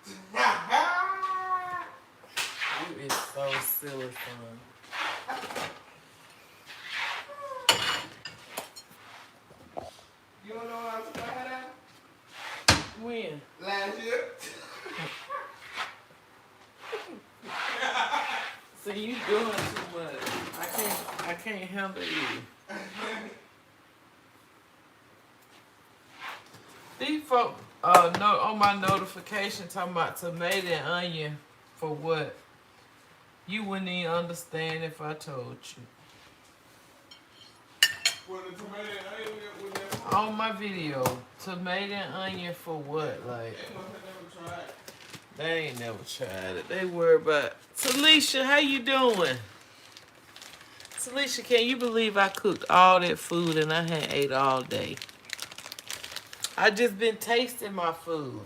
You is so silly, son. You don't know what I was talking about? When? Last year. See, you doing too much. I can't handle you. These folk no on my notification talking about tomato and onion for what? You wouldn't even understand if I told you. For the tomato and onion with that. On my video, tomato and onion for what? Like, They must have never tried. they ain't never tried it. They worry about. Talisha, how you doing? Talisha, can you believe I cooked all that food and I hadn't ate all day? I just been tasting my food.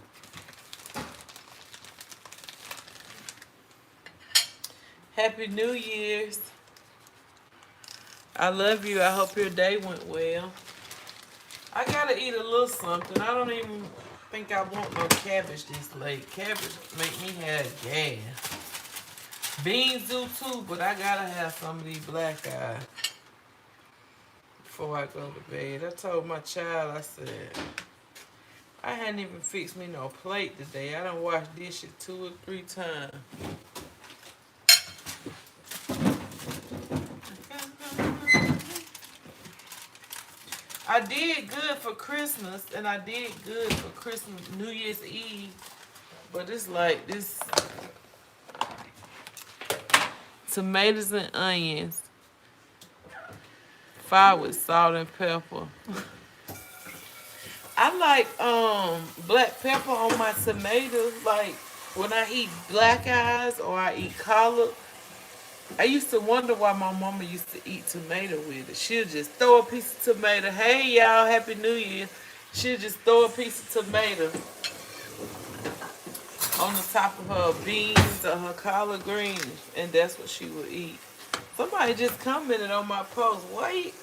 Happy New Year's. I love you. I hope your day went well. I gotta eat a little something. I don't even think I want no cabbage this late. Cabbage make me have gas. Beans do too, but I gotta have some of these black eyes before I go to bed. I told my child, I said, I hadn't even fixed me no plate today. I done washed dishes 2 or 3 times. I did good for Christmas, and I did good for Christmas, New Year's Eve. But it's like this tomatoes and onions, fried with salt and pepper. I like black pepper on my tomatoes. Like when I eat black eyes or I eat collard, I used to wonder why my mama used to eat tomato with it. She'll just throw a piece of tomato. Hey y'all, Happy New Year. She'll just throw a piece of tomato on the top of her beans or her collard greens, and that's what she would eat. Somebody just commented on my post. Wait,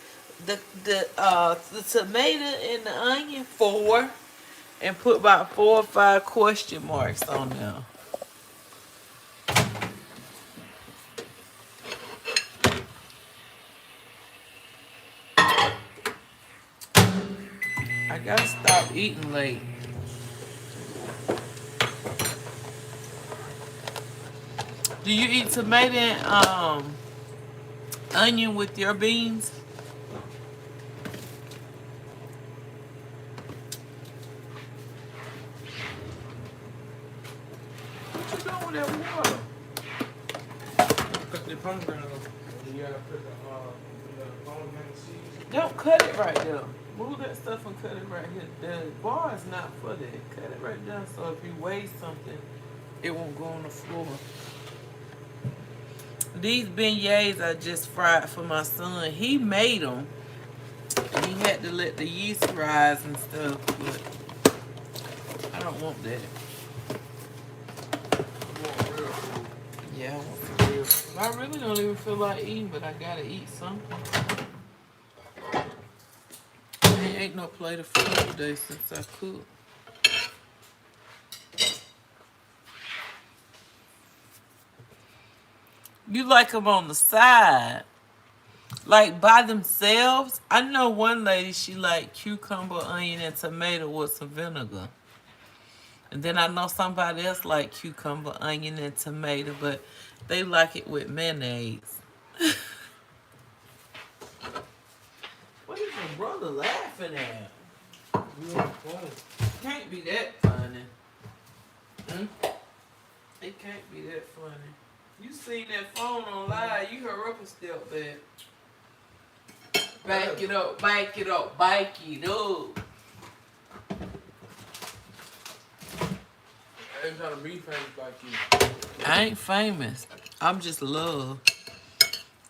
the tomato and the onion 4, and put about 4 or 5 question marks on them. I gotta stop eating late. Do you eat tomato and onion with your beans? What you doing with that water? Cut the pomegranate off. You gotta put the pomegranate seeds. Don't cut it right there. Move that stuff and cut it right here. The bar is not for that. Cut it right there so if you waste something, it won't go on the floor. These beignets I just fried for my son. He made them. And he had to let the yeast rise and stuff, but I don't want that. You want real food. Yeah, I want some real food. I really don't even feel like eating, but I gotta eat something. There ain't no plate of food today since I cooked. You like them on the side, like by themselves. I know one lady, she like cucumber, onion, and tomato with some vinegar. And then I know somebody else like cucumber, onion, and tomato, but they like it with mayonnaise. What is your brother laughing at? You want phone. Can't be that funny. Hmm? It can't be that funny. You seen that phone on live, you heard up and step back. Back it up, back it up, back it up. I ain't trying to be famous like you. I ain't famous. I'm just loved.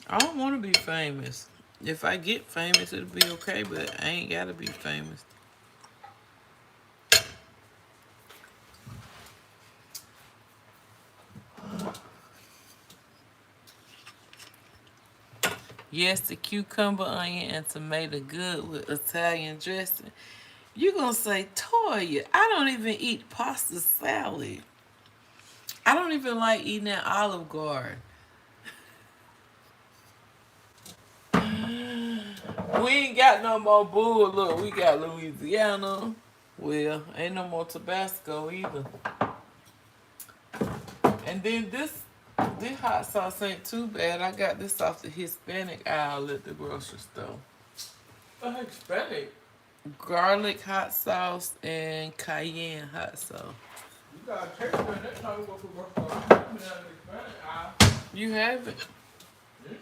I don't want to be famous. If I get famous, it'll be okay, but I ain't got to be famous. Yes, the cucumber, onion, and tomato good with Italian dressing. You gonna say, Toya, I don't even eat pasta salad. I don't even like eating at Olive Garden. We ain't got no more bull. Look, we got Louisiana. Well, ain't no more Tabasco either. And then this hot sauce ain't too bad. I got this off the Hispanic aisle at the grocery store. The Hispanic. Garlic hot sauce and cayenne hot sauce. You got a taste in that time we go to restaurant. I'm in the Hispanic aisle. You haven't? Yeah.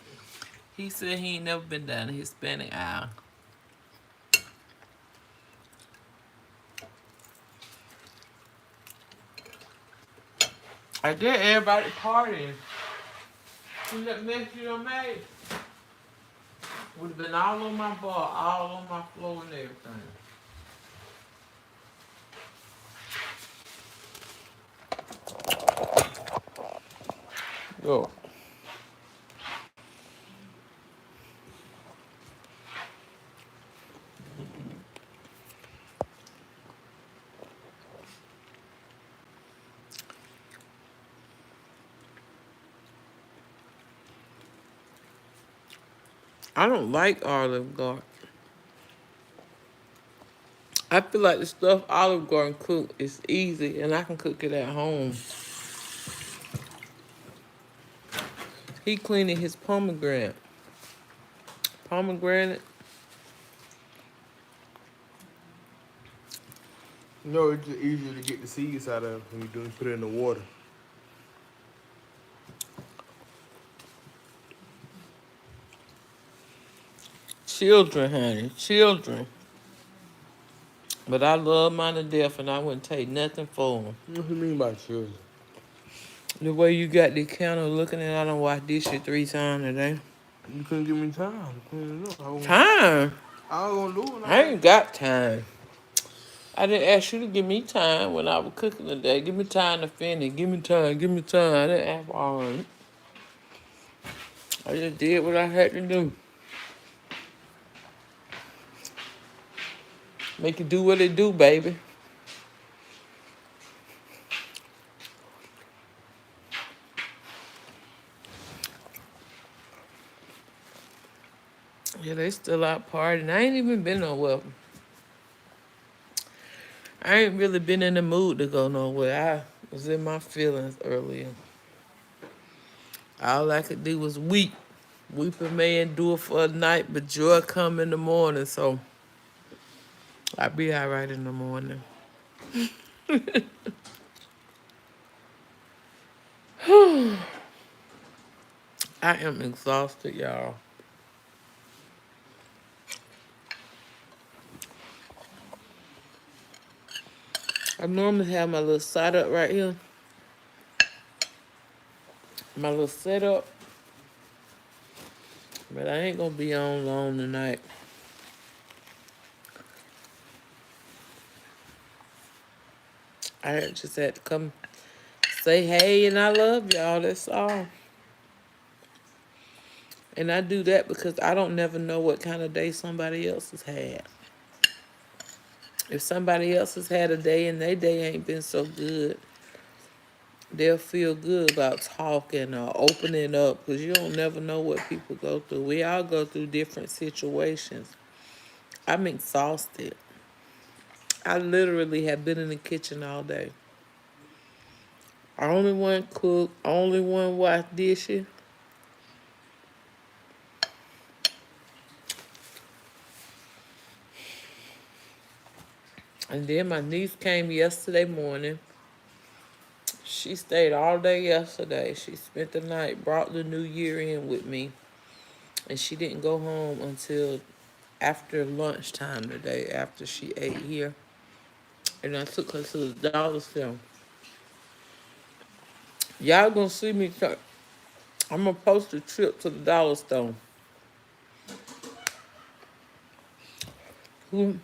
He said he ain't never been down the Hispanic aisle. I guess everybody partying. See that mess you done made? Would have been all on my bar, all on my floor and everything. Yo. I don't like Olive Garden. I feel like the stuff Olive Garden cook is easy and I can cook it at home. He cleaning his pomegranate. Pomegranate. No, it's just easier to get the seeds out of when you put it in the water. Children, honey. Children. But I love mine to death and I wouldn't take nothing for them. What do you mean by children? The way you got the counter looking at, I don't wash dishes 3 times a day. You couldn't give me time to clean it up. Time? I was gonna do it. I ain't got time. I didn't ask you to give me time when I was cooking today. Give me time to finish. Give me time. Give me time. I didn't ask for all of it. I just did what I had to do. Make it do what it do, baby. Yeah, they still out partying. I ain't even been nowhere. I ain't really been in the mood to go nowhere. I was in my feelings earlier. All I could do was weep. Weeping may endure for a night, but joy come in the morning. So I'll be all right in the morning. I am exhausted, y'all. I normally have my little setup right here. My little setup. But I ain't gonna be on long tonight. I just had to come say hey and I love y'all. That's all. And I do that because I don't never know what kind of day somebody else has had. If somebody else has had a day and their day ain't been so good, they'll feel good about talking or opening up because you don't never know what people go through. We all go through different situations. I'm exhausted. I literally have been in the kitchen all day. Only one cook, only one wash dishes. And then my niece came yesterday morning. She stayed all day yesterday. She spent the night, brought the new year in with me. And she didn't go home until after lunchtime today, after she ate here. And I took her to the dollar store. Y'all gonna see me. I'm gonna post a trip to the dollar store. Who,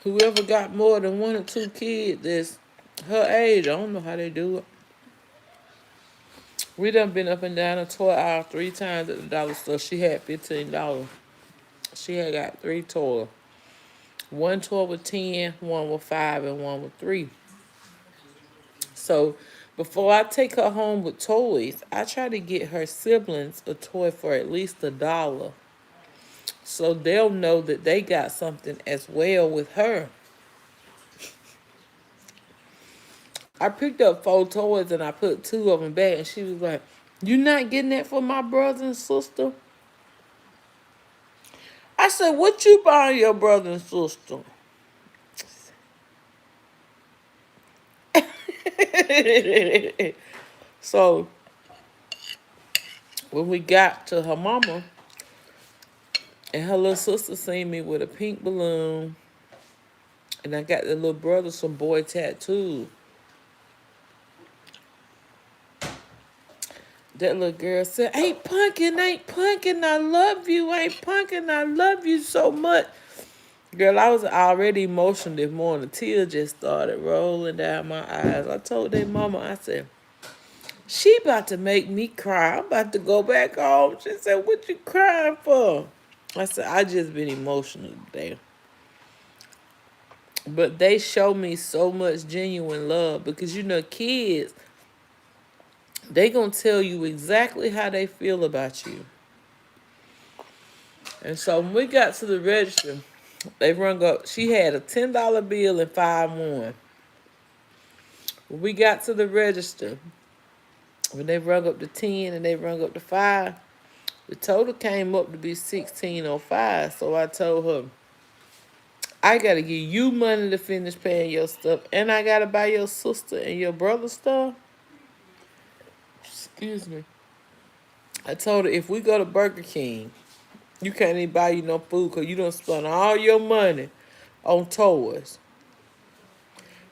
whoever got more than 1 or 2 kids that's her age, I don't know how they do it. We done been up and down the toy aisle 3 times at the dollar store. She had $15. She had got 3 toys. 1 toy was 10, 1 was 5, and 1 was 3. So before I take her home with toys, I try to get her siblings a toy for at least $1. So they'll know that they got something as well with her. I picked up 4 toys and I put 2 of them back, and she was like, "You not getting that for my brother and sister?" I said, "What you buying your brother and sister?" So when we got to her mama, and her little sister seen me with a pink balloon, and I got the little brother some boy tattoos. That little girl said, ain't Pumpkin, I love you, ain't Pumpkin, I love you so much." Girl, I was already emotional this morning. Tears just started rolling down my eyes. I told their mama, I said, "She about to make me cry. I'm about to go back home." She said, "What you crying for?" I said, "I just been emotional today." But they show me so much genuine love because kids, they gonna tell you exactly how they feel about you. And so when we got to the register, they rung up. She had a $10 bill and 5 1. When we got to the register, when they rung up the 10 and they rung up the 5, the total came up to be 1605. So I told her, "I gotta give you money to finish paying your stuff, and I gotta buy your sister and your brother stuff." Excuse me. I told her, "If we go to Burger King, you can't even buy you no food because you don't spend all your money on toys."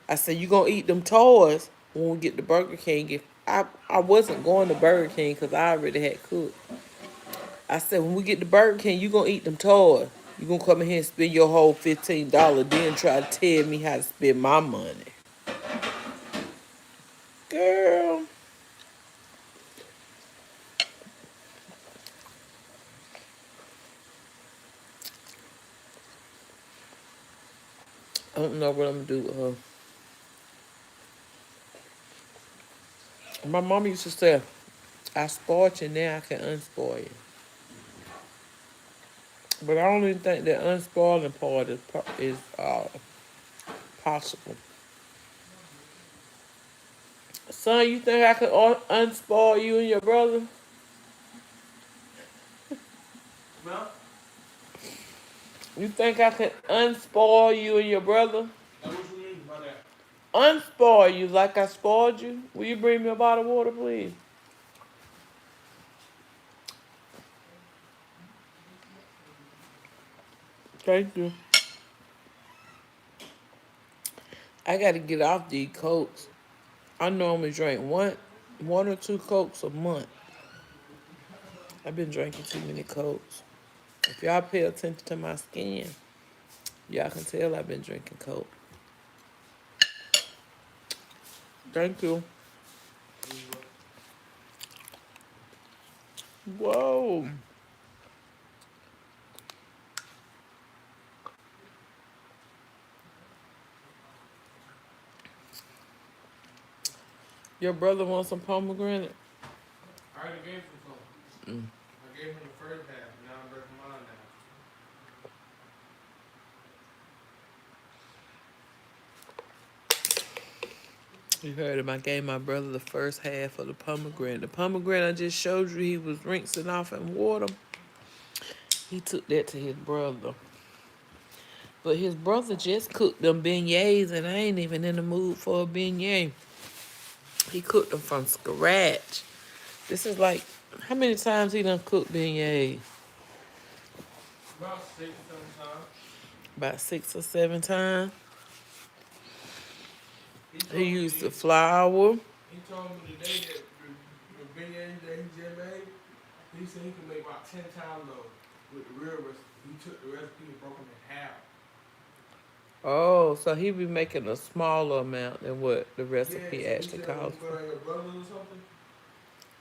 I said, "You gonna eat them toys when we get to Burger King." If I wasn't going to Burger King because I already had cooked. I said, "When we get to Burger King, you gonna eat them toys. You gonna come in here and spend your whole $15, then try to tell me how to spend my money." Girl, I don't know what I'm gonna do with her. My mom used to say, "I spoiled you, now I can unspoil you." But I don't even think that unspoiling part is possible. Son, you think I could unspoil you and your brother? No? You think I could unspoil you and your brother? Like, what you mean by that? Unspoil you like I spoiled you? Will you bring me a bottle of water, please? Thank you. I gotta get off these cokes. I normally drink one or two cokes a month. I've been drinking too many cokes. If y'all pay attention to my skin, y'all can tell I've been drinking coke. Thank you. Whoa. Your brother wants some pomegranate? I already gave him some. Mm. I gave him the first half. Now I'm breaking mine now. You heard him. I gave my brother the first half of the pomegranate. The pomegranate I just showed you he was rinsing off in water. He took that to his brother. But his brother just cooked them beignets, and I ain't even in the mood for a beignet. He cooked them from scratch. This is like, how many times he done cooked beignets? About 6 sometimes. About 6 or 7 times. He He told me used the the, flour. he told me today that the beignets that he just made, he said he could make about 10 times those with the real recipe. He took the recipe and broke them in half. Oh, so he be making a smaller amount than what the Yeah, recipe so he actually said when calls you go for. to your brother's or something,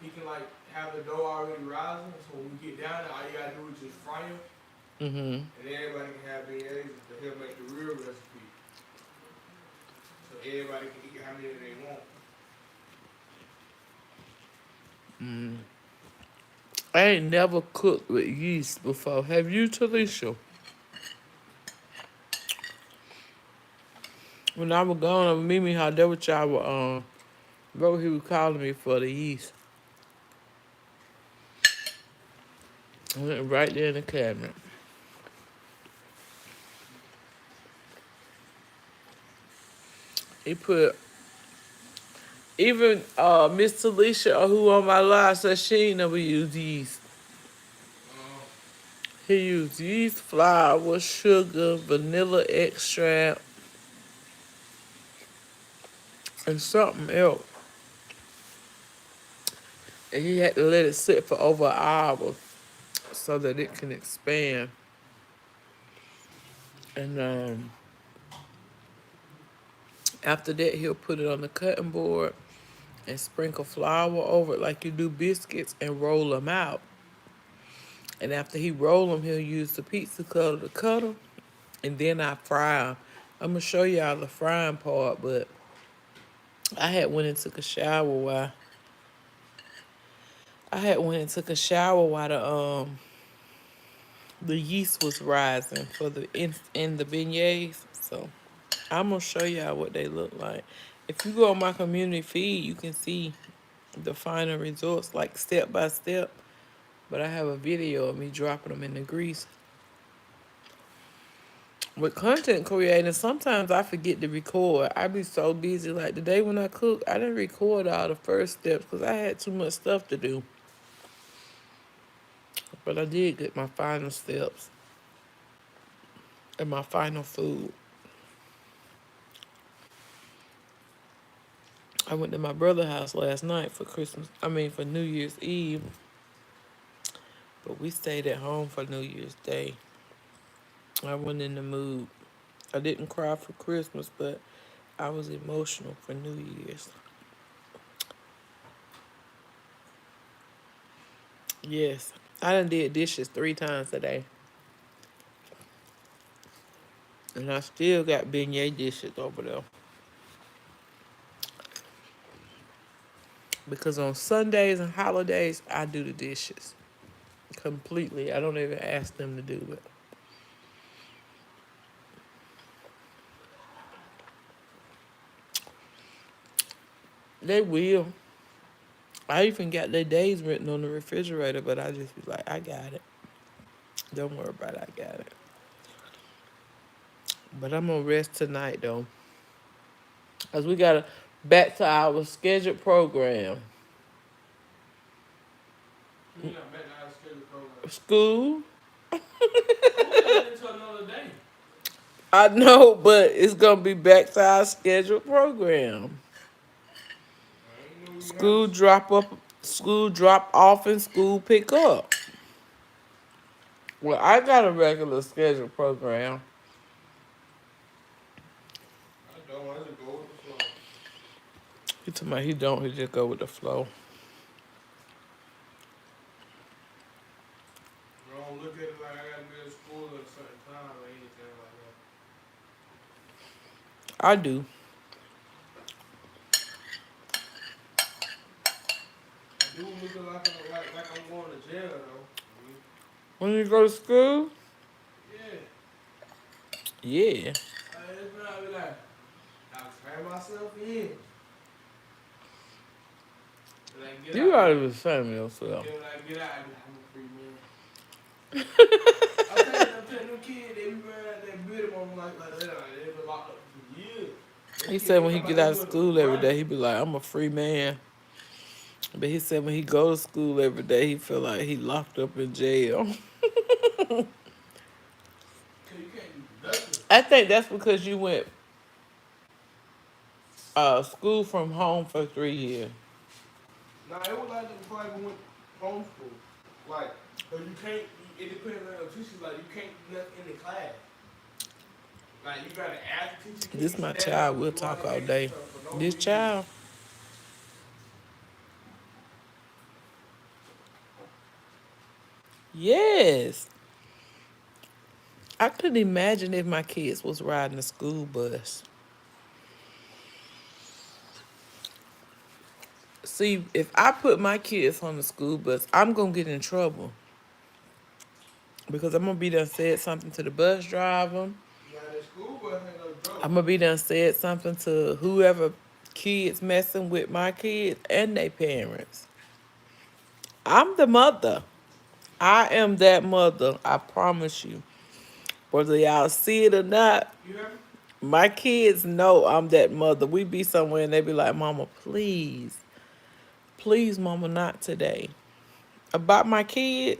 he can like have the dough already rising. So when we get down there, all you gotta do is just fry them, Mm-hmm. and then everybody can have beignets, but he'll make the real recipe. So everybody can eat how many they want. I ain't never cooked with yeast before. Have you, Talisha? When I was going over Mimi, how that was y'all were bro, he was calling me for the yeast. I went right there in the cabinet. He put even Miss Talisha, who on my live, said she ain't never used yeast. Uh, He used yeast, flour, sugar, vanilla extract, and something else. And he had to let it sit for over an hour so that it can expand. And after that, he'll put it on the cutting board and sprinkle flour over it like you do biscuits and roll them out. And after he roll them, he'll use the pizza cutter to cut them. And then I fry them. I'm gonna show y'all the frying part, but I had went and took a shower while the yeast was rising for the in the beignets. So I'm gonna show y'all what they look like. If you go on my community feed, you can see the final results, like step by step. But I have a video of me dropping them in the grease. With content creating, sometimes I forget to record. I be so busy. Like the day when I cook, I didn't record all the first steps because I had too much stuff to do. But I did get my final steps and my final food. I went to my brother's house last night for for New Year's Eve. But we stayed at home for New Year's Day. I wasn't in the mood. I didn't cry for Christmas, but I was emotional for New Year's. Yes, I done did dishes 3 times today. And I still got beignet dishes over there. Because on Sundays and holidays, I do the dishes completely. I don't even ask them to do it. They will. I even got their days written on the refrigerator, but I just be like, I got it. Don't worry about it, I got it. But I'm gonna rest tonight though. Because we gotta back to our scheduled program. you not back out of schedule program. School. School ain't until another day. I know, but it's gonna be back to our scheduled program. I ain't know you have. School drop up, school drop off, and school pick up. Well, I got a regular scheduled program. I don't. I just go with the flow. He told me he don't. He just go with the flow. I don't look at it like I gotta be at school at a certain time or anything like that. I do. I do look at like I'm going to jail though. When you go to school, Yeah. yeah. It's not be like I turn myself in. When I get You out, gotta be saying yourself. then when I get out, I be like, I'm a free man. I'm telling them kids, they be running out that building on like that. Like, they been locked up for years. Them He kids, said they when he come out, get they out of doing the school every run. day, he be like, I'm a free man. But he said when he go to school every day, he feel like he locked up in jail. Cause you can't be productive. I think that's because you went school from home for 3 years. Nah, it was like that before I even went homeschool. Like, cause you can't, it depends on the teachers, like, you can't do nothing in the class. Like, you gotta ask the teacher, can This you my stand up child. and We'll do all talk the all extra day. stuff for no This reason? child, yes. I couldn't imagine if my kids was riding a school bus. See, if I put my kids on the school bus, I'm gonna get in trouble because I'm gonna be done said something to the bus driver. Now that school bus ain't no joke. I'm gonna be done said something to whoever kids messing with my kids and their parents. I'm the mother. I am that mother. I promise you. Whether y'all see it or not, You hear me? my kids know I'm that mother. We be somewhere and they be like, Mama, please. Please, Mama, not today. About my kid,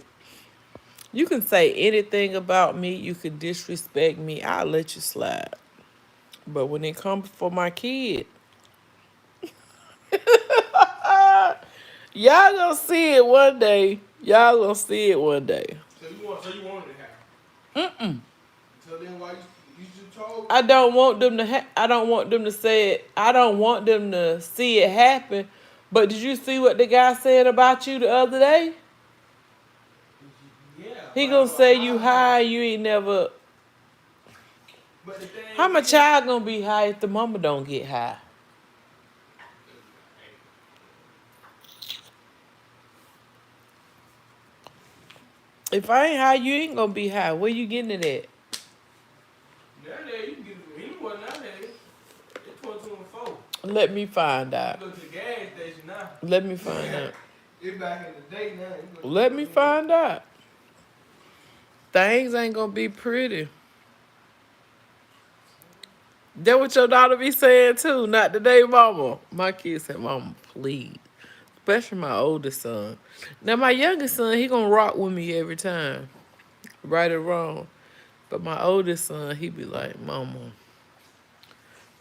you can say anything about me. You can disrespect me. I'll let you slide. But when it comes for my kid, y'all gonna see it one day. Y'all gonna see it one day. So you wanted to have. So then why you just told? I don't want them to. I don't want them to say it. I don't want them to see it happen. But did you see what the guy said about you the other day? Yeah, He but gonna say you how? high. You ain't never. But the How thing my is, child gonna be high if the mama don't get high? If I ain't high, you ain't gonna be high. Where you getting it at? nowadays you can get it from anyone nowadays. It's 2024. Let me find You out. go to the gas station now. Let me find out. It's back in the day now. You Let go me anywhere. find out. Things ain't gonna be pretty. That what your daughter be saying too, not today, mama. My kids said, Mama, please. Especially my oldest son. Now my youngest son, he gonna rock with me every time. Right or wrong. But my oldest son, he be like, Mama,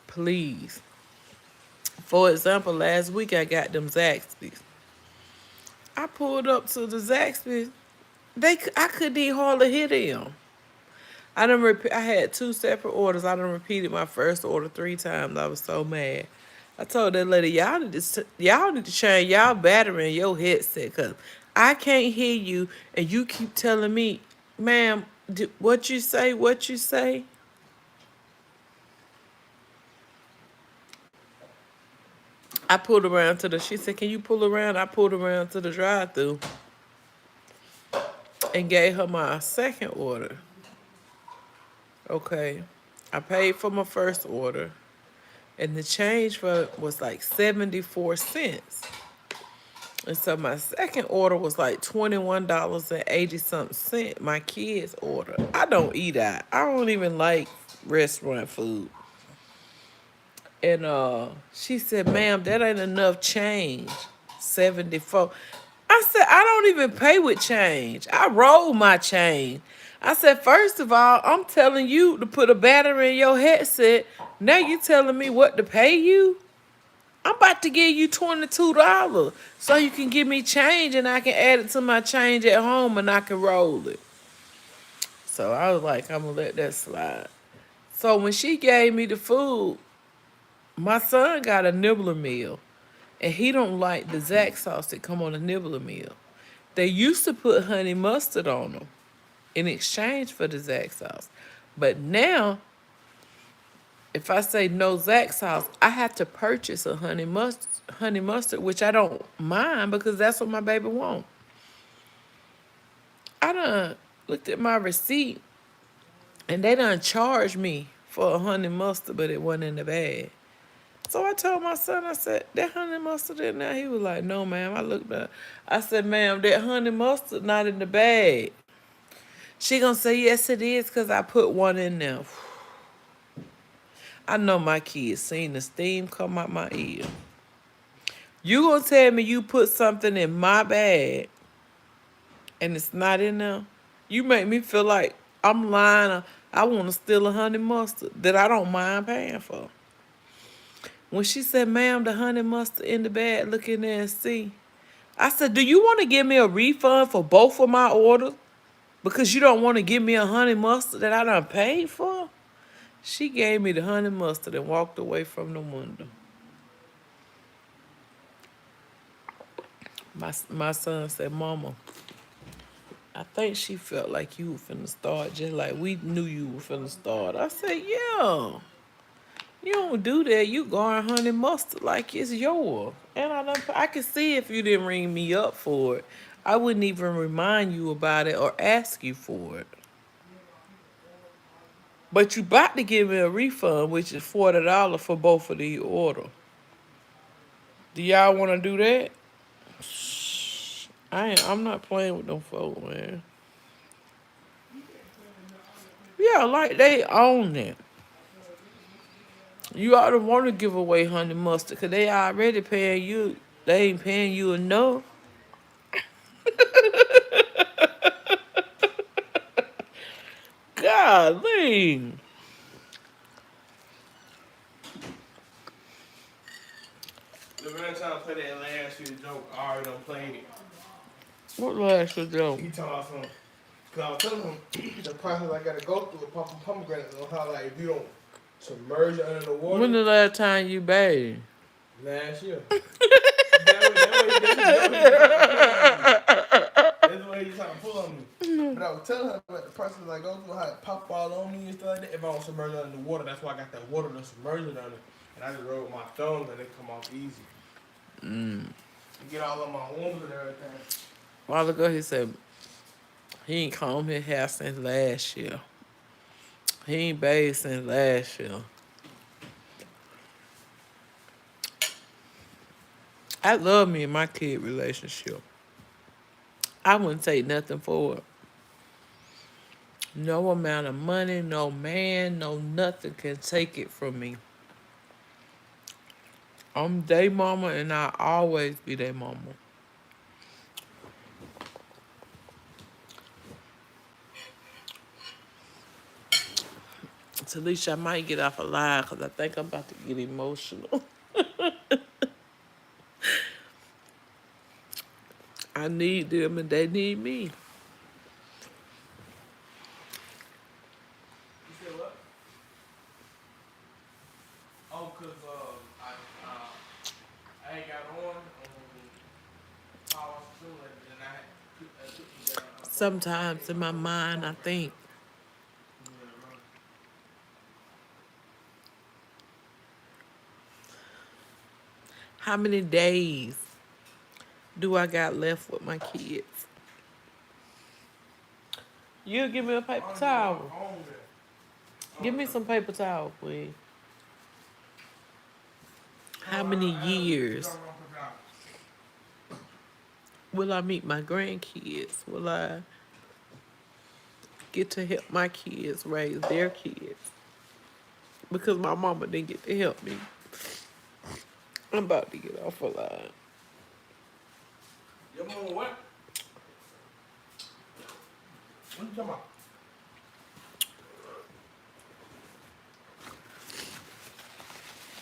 please. For example, last week I got them Zaxby's. I pulled up to the Zaxby's. I couldn't even hardly hear them. I had two separate orders. I done repeated my first order 3 times. I was so mad. I told that lady, y'all need to change y'all battery in your headset, cause I can't hear you, and you keep telling me, ma'am, what you say, what you say. I pulled around to the. She said, "Can you pull around?" I pulled around to the drive-through and gave her my second order. Okay, I paid for my first order, and the change for it was like 74 cents. And so my second order was like $21 and 80 something cent. My kids' order. I don't eat out. I don't even like restaurant food. And she said, "Ma'am, that ain't enough change. 74." I said, "I don't even pay with change. I roll my change." I said, "First of all, I'm telling you to put a battery in your headset. Now you telling me what to pay you? I'm about to give you $22 so you can give me change and I can add it to my change at home and I can roll it." So I was like, I'm gonna let that slide. So when she gave me the food, my son got a nibbler meal and he don't like the Zax sauce that come on a nibbler meal. They used to put honey mustard on them in exchange for the Zax sauce. But now, if I say no Zax sauce, I have to purchase a honey mustard, which I don't mind because that's what my baby want. I done looked at my receipt and they done charged me for a honey mustard, but it wasn't in the bag. So I told my son, I said, "That honey mustard in there?" He was like, "No, ma'am." I looked up. I said, "Ma'am, that honey mustard not in the bag." She gonna say, "Yes, it is, because I put one in there." I know my kids seen the steam come out my ear. You gonna tell me you put something in my bag and it's not in there? You make me feel like I'm lying. I want to steal a honey mustard that I don't mind paying for. When she said, "Ma'am, the honey mustard in the bag, look in there and see." I said, "Do you want to give me a refund for both of my orders? Because you don't want to give me a honey mustard that I done paid for?" She gave me the honey mustard and walked away from the window. My son said, "Mama, I think she felt like you were finna start, just like we knew you were finna start." I said, "Yeah." You don't do that. You going honey mustard like it's yours. And I can see if you didn't ring me up for it. I wouldn't even remind you about it or ask you for it. But you about to give me a refund, which is $40 for both of the order. Do y'all want to do that? I'm not playing with them folks, man. Yeah, like they own it. You ought to want to give away honey mustard because they already paying you. They ain't paying you enough. Golly. The man trying to play that last year joke, I already done played it. What last was Joe? He talking about something. Cause I was telling him the process I gotta go through with popping pomegranates on how like if you don't submerge it under the When water. the last time you bathed? Last year. That's the way he's trying to pull on me. But I was telling her about the process I go through, how it pop all on me and stuff like that. If I don't submerge it under the water, that's why I got that water to submerge it under. And I just rub with my thumbs and it come off easy. You get all of my wounds and everything. A while ago, he said he ain't combed his hair since last year. He ain't bathed since last year. I love me and my kid relationship. I wouldn't take nothing for it. No amount of money, no man, no nothing can take it from me. I'm their mama and I'll always be their mama. Talisha, I might get off a lie because I think I'm about to get emotional. I need them and they need me. You said what? Oh, cause I ain't got on power soon, and I took you down. Sometimes in my mind, I think, how many days do I got left with my kids? You give me a paper towel. Give me some paper towel, please. How many years will I meet my grandkids? Will I get to help my kids raise their kids? Because my mama didn't get to help me. I'm about to get off a line. Your mama what? What you talking about?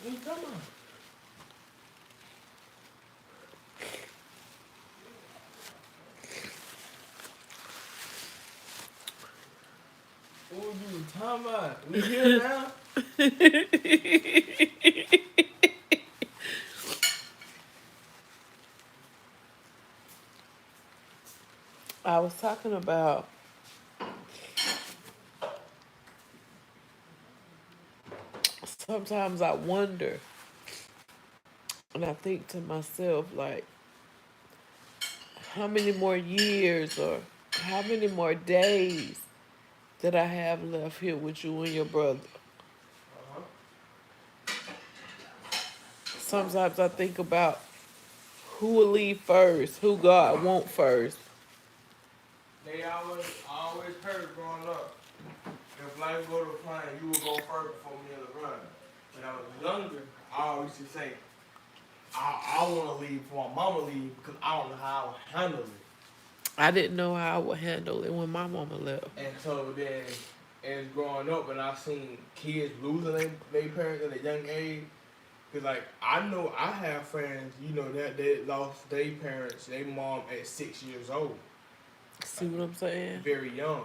What you talking about? What you talking about? We here now? I was talking about sometimes I wonder and I think to myself, like, how many more years or how many more days that I have left here with you and your brother? Uh-huh. Sometimes I think about who will leave first, who God want first. They always heard growing up, if life go to plan, you will go first before me and LeBron. When I was younger, I always used to say, I want to leave before my mama leave because I don't know how I would handle it. I didn't know how I would handle it when my mama left. And so then, as growing up, and I seen kids losing their parents at a young age, because like I know I have friends, you know, that they lost their parents, their mom at 6 years old. See what I'm saying? Very young.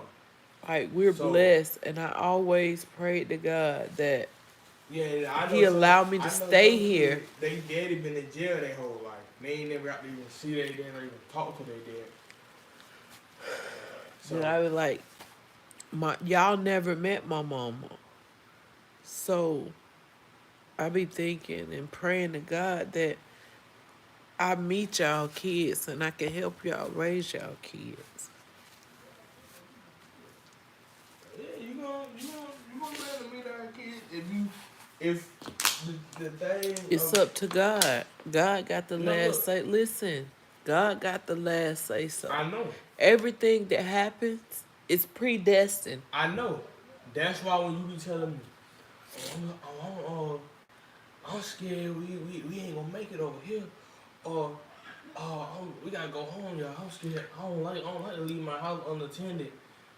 Like, we're So blessed, and I always prayed to God that yeah, I know He allowed me to stay here. They daddy been in jail their whole life. They ain't never got to even see their dad or even talk to their dad. So But I was like, y'all never met my mama. So I be thinking and praying to God that I meet y'all kids and I can help y'all raise y'all kids. Yeah, you gonna be able to meet our kids if the thing It's of up to God. God got the no last look, say. Listen, God got the last say so. I know, Everything that happens is predestined. I know. That's why when you be telling me, I'm scared we ain't gonna make it over here, or we gotta go home, y'all. I'm scared. I don't like to leave my house unattended.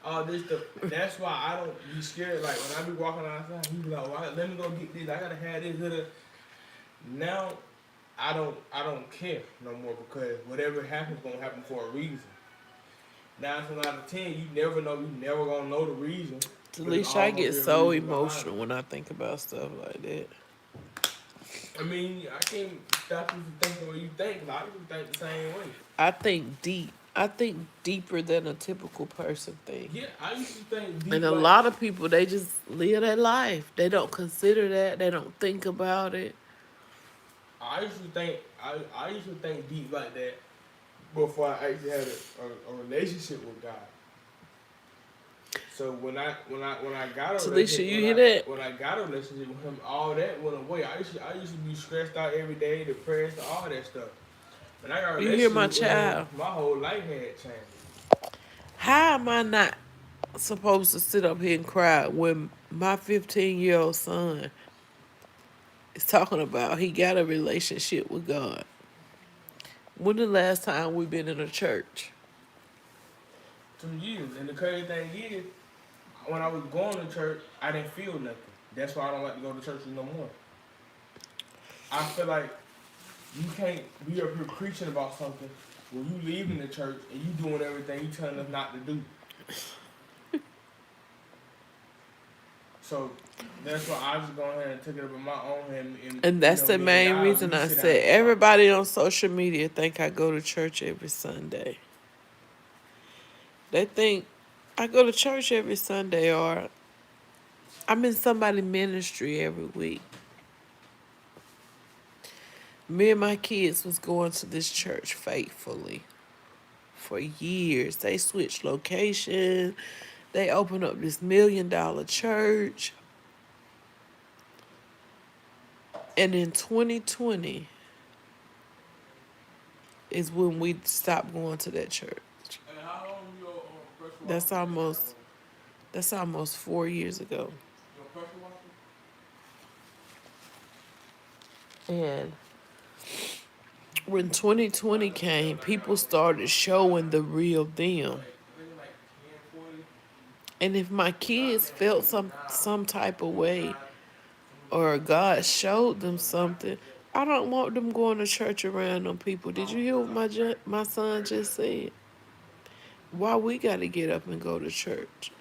All this stuff. That's why I don't be scared. Like when I be walking outside, he be like, well, let me go get this. I gotta have this. Now I don't care no more because whatever happens gonna happen for a reason. 9 times out of 10, you never know. You never gonna know the reason, but it's Talisha, I all gonna get be a so reason behind emotional it. when I think about stuff like that. I mean, I can't stop you from thinking what you think. A lot of people think the same way. I think deep. I think deeper than a typical person think. Yeah, I used to think And deep a like lot of people, they just live their life. They don't consider that. They don't think about it. I used to think deep like that before I actually had a relationship with God. So when I got a Talisha, relationship you hear that? when I got a relationship with him, all that went away. I used to be stressed out every day, depressed, all that stuff. When I got a You hear my relationship with him, child? my whole life had changed. How am I not supposed to sit up here and cry when my 15-year-old son is talking about he got a relationship with God? When the last time we been in a church? 2 years, and the crazy thing is, when I was going to church, I didn't feel nothing. That's why I don't like to go to church no more. I feel like you can't be up here preaching about something when you leaving the church and you doing everything you telling us not to do. So that's why I just go ahead and took it up in my own hand, and And that's the me and main God, reason we I sit down said and talk. everybody on social media think I go to church every Sunday. They think I go to church every Sunday or I'm in somebody's ministry every week. Me and my kids was going to this church faithfully for years. They switched location. They opened up this $1 million church. And in 2020 is when we stopped going to that church. And how long your pressure washer That's been in there almost for? that's almost 4 years ago. Your pressure washer? And when 2020 came, people started showing the real them. I think it's like 1040. And if my God kids can't hold felt me some type of from way 9 or to God showed them 9 something, I don't want them going to church around them people. Did you hear what my son just said? Why we got to get up and go to church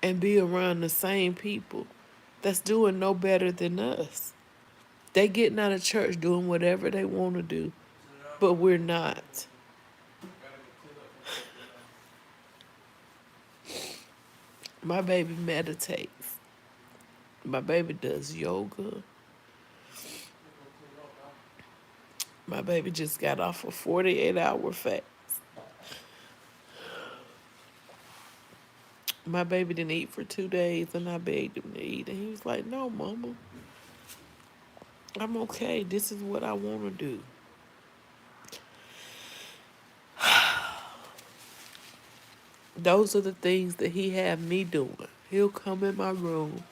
and be around the same people that's doing no better than us? They getting out of church doing whatever they want to do, but we're not. Gotta go clean up some stuff in there. My baby meditates. My baby does yoga. They go clean up now. My baby just got off a 48-hour fast. My baby didn't eat for 2 days, and I begged him to eat. And he was like, no, mama, I'm okay. This is what I want to do. Those are the things that he had me doing. He'll come in my room.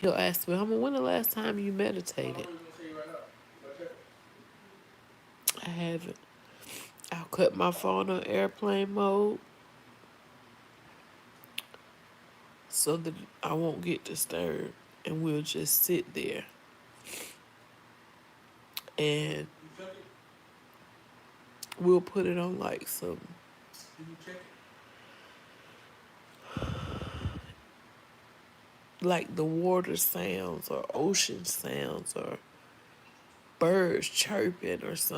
He'll ask me, Mama, when the last time you How long meditated? are you gonna say right now? You gonna check it? I haven't. I'll cut my phone on airplane mode so that I won't get disturbed. And we'll just sit there. And You check it? we'll put it on like some, Did you check it? like the water sounds or ocean sounds or birds chirping or something.